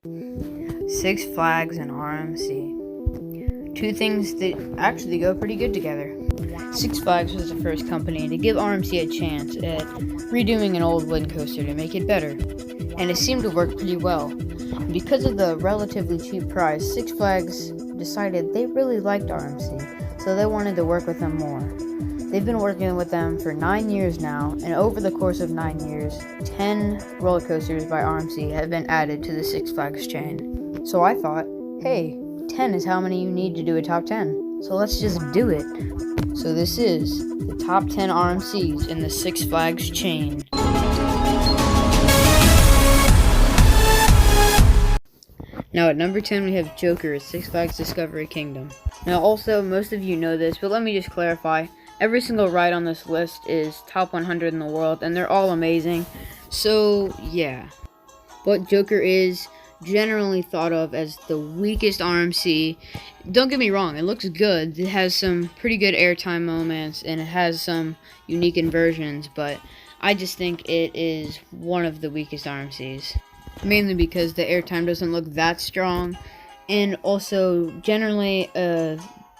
Six Flags and RMC. Two things that actually go pretty good together. Six Flags was the first company to give RMC a chance at redoing an old wooden coaster to make it better, and it seemed to work pretty well. Because of the relatively cheap price, Six Flags decided they really liked RMC, so they wanted to work with them more. They've been working with them for 9 years now, and over the course of 9 years, 10 roller coasters by RMC have been added to the Six Flags chain. So I thought, hey, 10 is how many you need to do a top 10, so let's just do it. So this is the top 10 RMCs in the Six Flags chain. Now at number 10 we have Joker at Six Flags Discovery Kingdom. Now also, most of you know this, but let me just clarify. Every single ride on this list is top 100 in the world, and they're all amazing. So yeah. But Joker is generally thought of as the weakest RMC. Don't get me wrong, it looks good. It has some pretty good airtime moments, and it has some unique inversions, but I just think it is one of the weakest RMCs. Mainly because the airtime doesn't look that strong, and also generally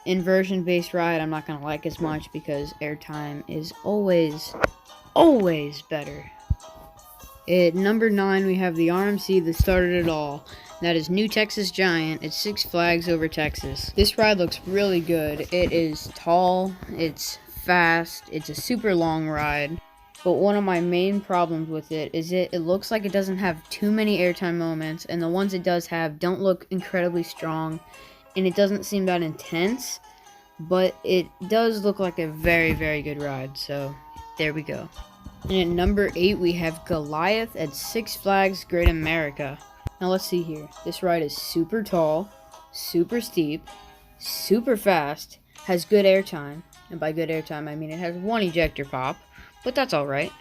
inversion based ride I'm not gonna like as much because airtime is always better. At number 9 we have the RMC that started it all. That is New Texas Giant at Six Flags Over Texas. This ride looks really good. It is tall, it's fast, it's a super long ride. But one of my main problems with it is it looks like it doesn't have too many airtime moments, and the ones it does have don't look incredibly strong, and it doesn't seem that intense, but it does look like a very, very good ride, so there we go. And at number 8 we have Goliath at Six Flags Great America. Now let's see here. This ride is super tall, super steep, super fast, has good airtime, and by good airtime I mean it has one ejector pop, but that's alright.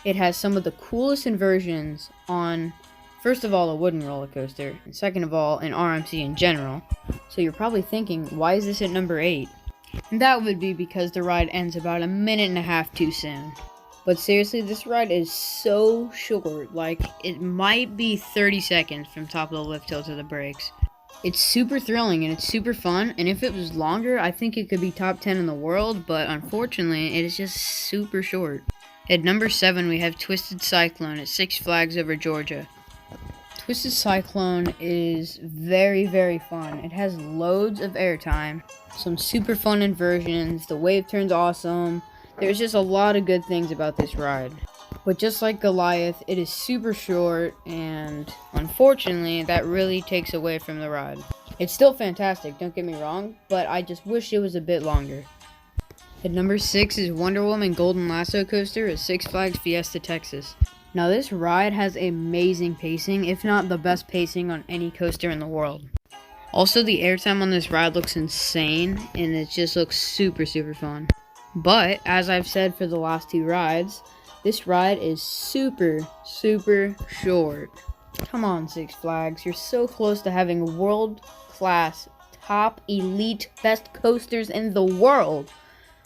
It has some of the coolest inversions on, first of all, a wooden roller coaster, and second of all, an RMC in general. So you're probably thinking, why is this at number 8? And that would be because the ride ends about a minute and a half too soon. But seriously, this ride is so short, like it might be 30 seconds from top of the lift hill to the brakes. It's super thrilling and it's super fun, and if it was longer, I think it could be top 10 in the world, but unfortunately, it is just super short. At number 7, we have Twisted Cyclone at Six Flags Over Georgia. Twisted Cyclone is very, very fun. It has loads of airtime, some super fun inversions, the wave turn's awesome. There's just a lot of good things about this ride. But just like Goliath, it is super short, and unfortunately, that really takes away from the ride. It's still fantastic, don't get me wrong, but I just wish it was a bit longer. At number 6 is Wonder Woman Golden Lasso Coaster at Six Flags Fiesta, Texas. Now this ride has amazing pacing, if not the best pacing on any coaster in the world. Also, the airtime on this ride looks insane, and it just looks super, super fun. But, as I've said for the last 2 rides, this ride is super, super short. Come on, Six Flags, you're so close to having world-class, top, elite, best coasters in the world,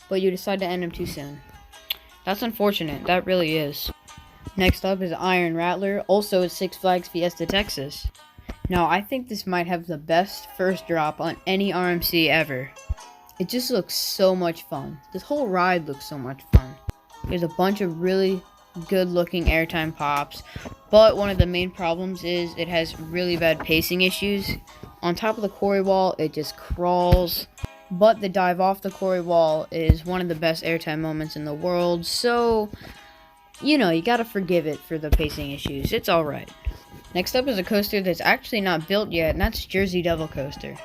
but you decide to end them too soon. That's unfortunate, that really is. Next up is Iron Rattler, also at Six Flags Fiesta, Texas. Now, I think this might have the best first drop on any RMC ever. It just looks so much fun. This whole ride looks so much fun. There's a bunch of really good looking airtime pops, but one of the main problems is it has really bad pacing issues. On top of the quarry wall, it just crawls, but the dive off the quarry wall is one of the best airtime moments in the world, so, you know, you gotta forgive it for the pacing issues. It's alright. Next up is a coaster that's actually not built yet, and that's Jersey Devil Coaster.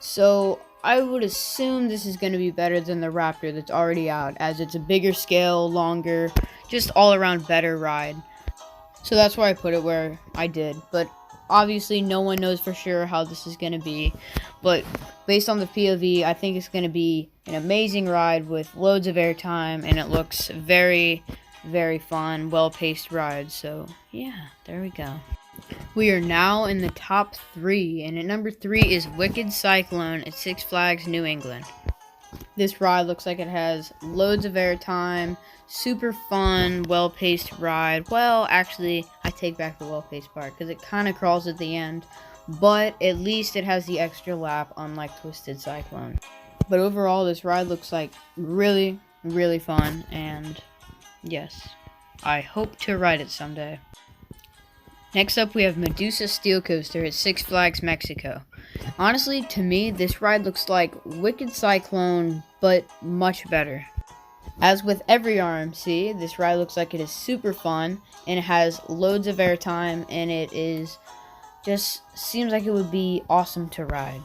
So, I would assume this is going to be better than the Raptor that's already out, as it's a bigger scale, longer, just all around better ride. So that's why I put it where I did, but obviously no one knows for sure how this is going to be, but based on the POV, I think it's going to be an amazing ride with loads of airtime, and it looks very, very fun, well-paced ride, so yeah, there we go. We are now in the top 3, and at number 3 is Wicked Cyclone at Six Flags New England. This ride looks like it has loads of airtime, super fun, well-paced ride. Well, actually, I take back the well-paced part because it kind of crawls at the end, but at least it has the extra lap, unlike Twisted Cyclone. But overall, this ride looks like really, really fun, and yes, I hope to ride it someday. Next up, we have Medusa Steel Coaster at Six Flags Mexico. Honestly, to me, this ride looks like Wicked Cyclone, but much better. As with every RMC, this ride looks like it is super fun, and it has loads of airtime, and it is just seems like it would be awesome to ride.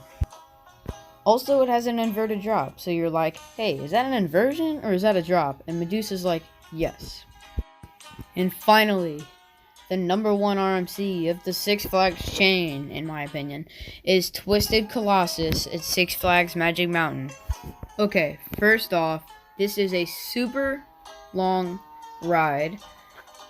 Also, it has an inverted drop, so you're like, hey, is that an inversion or is that a drop? And Medusa's like, yes. And finally, the number one RMC of the Six Flags chain, in my opinion, is Twisted Colossus at Six Flags Magic Mountain. Okay, first off, this is a super long ride.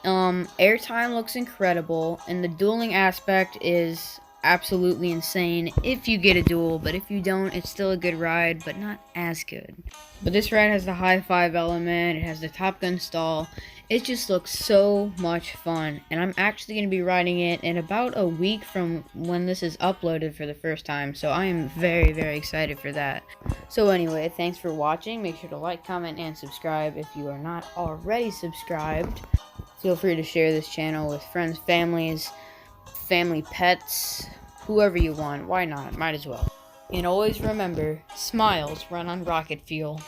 Airtime looks incredible, and the dueling aspect is absolutely insane if you get a duel, but if you don't, it's still a good ride, but not as good. But this ride has the high five element, it has the Top Gun stall. It just looks so much fun, and I'm actually going to be riding it in about a week from when this is uploaded for the first time, so I am very, very excited for that. So anyway, thanks for watching. Make sure to like, comment, and subscribe if you are not already subscribed. Feel free to share this channel with friends, families, family pets, whoever you want. Why not? Might as well. And always remember, smiles run on rocket fuel.